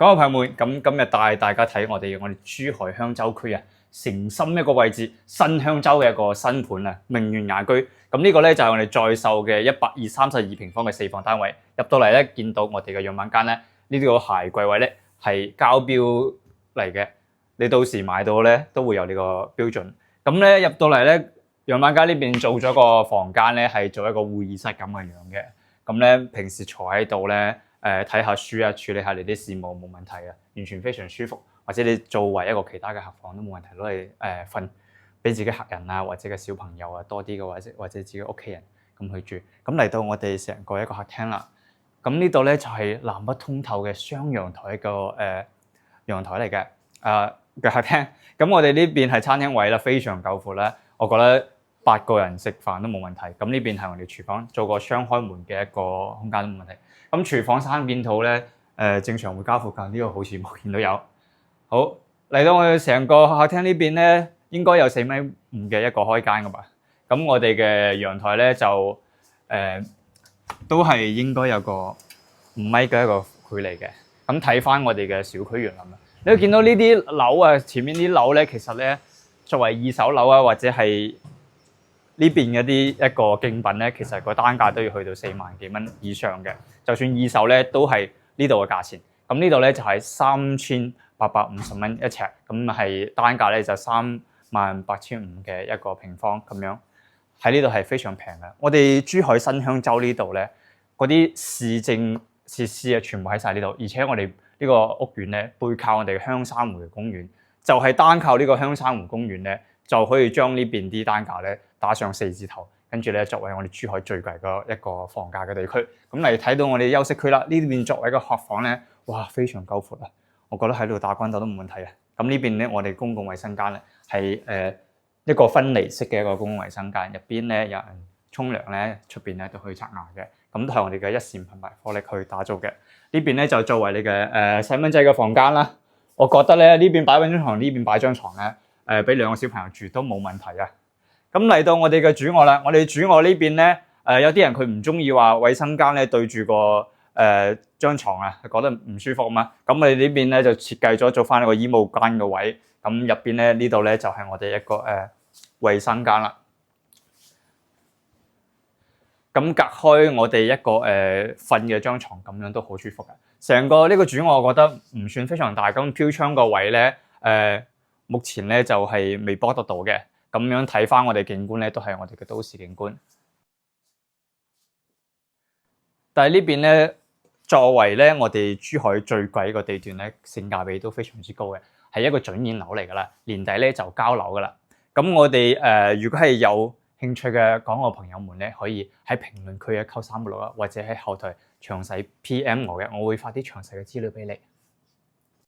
各位朋友們，咁今日帶大家睇我哋珠海香洲區啊，誠心一個位置，新香洲嘅一個新盤啊，明園雅居。咁呢個咧就係我哋在售嘅132平方嘅4房單位。入到嚟咧，見到我哋嘅樣板間咧，呢個鞋櫃位咧係交標嚟嘅，你到時買到咧都會有呢個標準。咁咧入到嚟咧，樣板間呢邊做咗個房間咧，係做一個會議室咁嘅樣嘅。咁咧平時坐喺度咧。睇下書啊，處理下你啲事務冇問題啊，完全非常舒服。或者你作為一個其他嘅客房都冇問題，攞嚟瞓，俾自己客人啊或者嘅小朋友啊多啲嘅，或者自己屋企人咁去住。咁嚟到我哋成個一個客廳啦。咁呢度咧就係南北通透嘅雙陽台一個陽台嚟嘅嘅客廳。咁我哋呢邊係餐廳位啦，非常夠闊啦。我覺得8個人食飯都冇問題。咁呢邊係我哋廚房，做個雙開門嘅一個空間都冇問題。咁廚房三件套咧，正常會加附近，呢個好似冇見到有。好，嚟到我哋成個客廳呢邊咧，應該有4.5米嘅一個開間噶吧。咁我哋嘅陽台咧就都係應該有個5米嘅一個距離嘅。咁睇翻我哋嘅小區園林啦，你會見到呢啲樓啊，前面啲樓咧，其實咧作為二手樓啊，或者係呢邊一個競品咧，其實個單價都要去到4萬幾蚊以上嘅。就算二手咧，都係呢度嘅價錢。咁呢度咧就係3850蚊一尺，咁係單價咧就38500嘅一個平方咁樣。喺呢度係非常平嘅。我哋珠海新香洲呢度咧，嗰啲市政設施啊，全部喺晒呢度。而且我哋呢個屋苑咧，背靠我哋嘅香山湖嘅公園，就係單靠呢個香山湖公園咧，就可以將呢邊啲單價咧打上4字頭。跟住咧，作為我哋珠海最貴嘅一個房價嘅地區，咁嚟睇到我哋休息區啦。呢邊作為一個客房咧，哇，非常夠闊啊！我覺得喺度打關鬥都冇問題啊。咁呢邊咧，我哋公共衛生間咧係一個分離式嘅一個公共衛生間，入邊咧有人沖涼咧，出邊咧都可以刷牙嘅。咁都係我哋嘅一線品牌火力去打造嘅。呢邊咧就作為你嘅細蚊仔嘅房間啦。我覺得咧呢邊擺張床，呢邊擺張床咧，俾2個小朋友住都冇問題啊。咁嚟到我哋嘅主臥啦，我哋主臥呢邊咧，有啲人佢唔中意話衛生間咧對住個張床啊，覺得唔舒服啊嘛。咁我哋呢邊咧就設計咗做翻一個衣帽間嘅位，咁入邊咧呢度咧就係我哋一個衛生間啦。咁隔開我哋一個瞓嘅張床，咁樣都好舒服嘅。成個呢個主臥我覺得唔算非常大，咁飄窗個位咧目前咧就係未幫得到嘅。咁樣睇翻我哋景觀咧，都係我哋嘅都市景觀。但係呢邊咧，作為咧我哋珠海最貴個地段咧，性價比都非常之高嘅，係一個準現樓嚟㗎啦。年底咧就交樓㗎啦。咁我哋如果係有興趣嘅港澳朋友們咧，可以喺評論區扣366啦，或者喺後台詳細 PM 我嘅，我會發啲詳細嘅資料俾你。